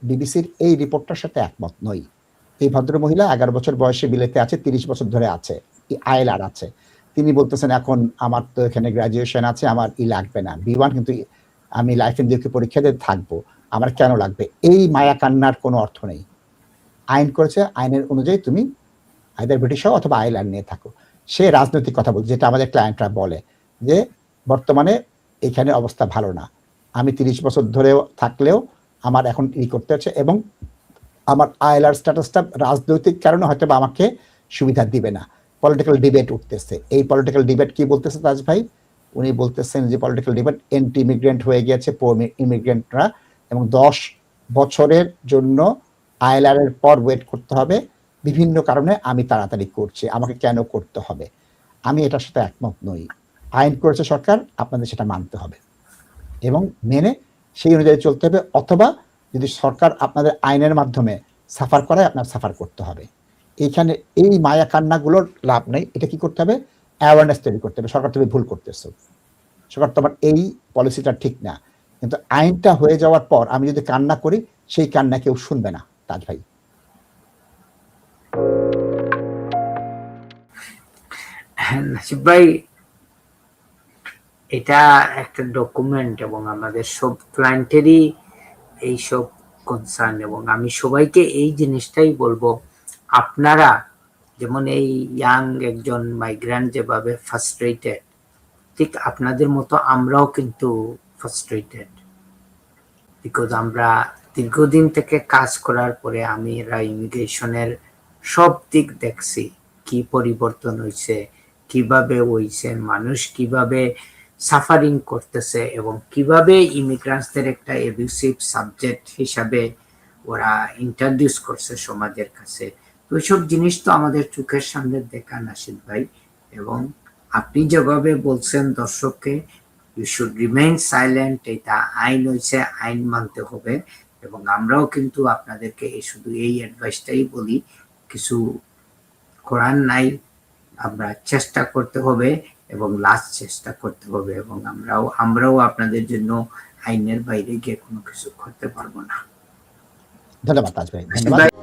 বিবিসির এই রিপোর্টটার সাথে একমত নই। এই ভদ্রমহিলা 11 বছর বয়সে বিলেতে আছে, 30 বছর ধরে আছে, আইএলআর আছে। তিনি বলতেছেন এখন আমার তো এখানে গ্রাজুয়েশন আছে, আমার লাগবে না, B1, কিন্তু আমি লাইফ এন্ড ডিউটি পরীক্ষা দিয়ে থাকবো, আমার কেন লাগবে? এই মায়া কান্নার কোনো অর্থ নেই। আইন করেছে, আইনের অনুযায়ী তুমি আইদার ব্রিটিশ হও অথবা আইল্যান্ড নিয়ে থাকো। সে রাজনৈতিক কথা বলছে, যেটা আমাদের ক্লায়েন্টরা বলে যে বর্তমানে এখানে অবস্থা ভালো না, আমি 30 বছর ধরে থাকলেও আমার এখন করতে হচ্ছে, এবং আমার আইএলআর স্ট্যাটাসটা রাজনৈতিক কারণে হয়তো বা আমাকে সুবিধা দিবে না। পলিটিক্যাল ডিবেট উঠতেছে। এই পলিটিক্যাল ডিবেট কি বলতেছে তাজ ভাই? উনি বলতেছেন যে পলিটিক্যাল ডিবেট এন্টি ইমিগ্রেন্ট হয়ে গিয়েছে ইমিগ্রেন্টরা, এবং 10 বছরের জন্য আইএলআর এর পর ওয়েট করতে হবে, বিভিন্ন কারণে আমি তাড়াতাড়ি করছি, আমাকে কেন করতে হবে? আমি এটার সাথে একমত নই। আইন করেছে সরকার, আপনাদের সেটা মানতে হবে এবং মেনে সেই অনুযায়ী চলতে হবে, অথবা যদি সরকার আপনাদের আইনের মাধ্যমে সাফার করায়, আপনার সাফার করতে হবে। এইখানে এই মায়া কান্নাগুলোর লাভ নেই। এটা কি করতে হবে? অ্যাওয়ারনেস তৈরি করতে হবে। সরকার তুমি ভুল করতেছো, সরকার তোমার এই পলিসিটা ঠিক না। কিন্তু আইনটা হয়ে যাওয়ার পর আমি যদি কান্না করি, সেই কান্না কেউ শুনবে না তাজ ভাই। নাসিব ভাই, এটা একটা ডকুমেন্ট এবং আমাদের সব ক্লায়েন্টেরই এইসব কনসার্ন, এবং আমি সবাইকে এই জিনিসটাই বলবো, আপনারা যেমন এই ইয়াং একজন মাইগ্রেন্ট যেভাবে ফ্রাস্ট্রেটেড, ঠিক আপনাদের মতো আমরাও কিন্তু ফ্রাস্ট্রেটেড, বিকজ আমরা দীর্ঘদিন থেকে কাজ করার পরে আমি ইমিগ্রেশনের সব দিক দেখছি, কি পরিবর্তন হয়েছে, কিভাবে হয়েছে, মানুষ কিভাবে সাফারিং করতেছে, এবং কিভাবে ইমিগ্রান্টসদের একটা এবিউসিভ সাবজেক্ট হিসাবে ওরা ইন্ট্রোডিউস করছে সমাজের কাছে। তো এইসব জিনিস তো আমাদের চোখের সামনে দেখা, নাসিদ ভাই। এবং আপনি যেভাবে বলছেন দর্শককে ইউ শুড রিমেইন সাইলেন্ট, এটা আইন হয়েছে, আইন মানতে হবে। এবং আমরাও কিন্তু আপনাদেরকে শুধু এই অ্যাডভাইসটাই বলি, কিছু করার নাই, আমরা চেষ্টা করতে হবে এবং লাস্ট চেষ্টা করতে হবে, এবং আমরাও আপনাদের জন্য আইনের বাইরে গিয়ে কোনো কিছু করতে পারবো না। ধন্যবাদ তাজ ভাই, ধন্যবাদ।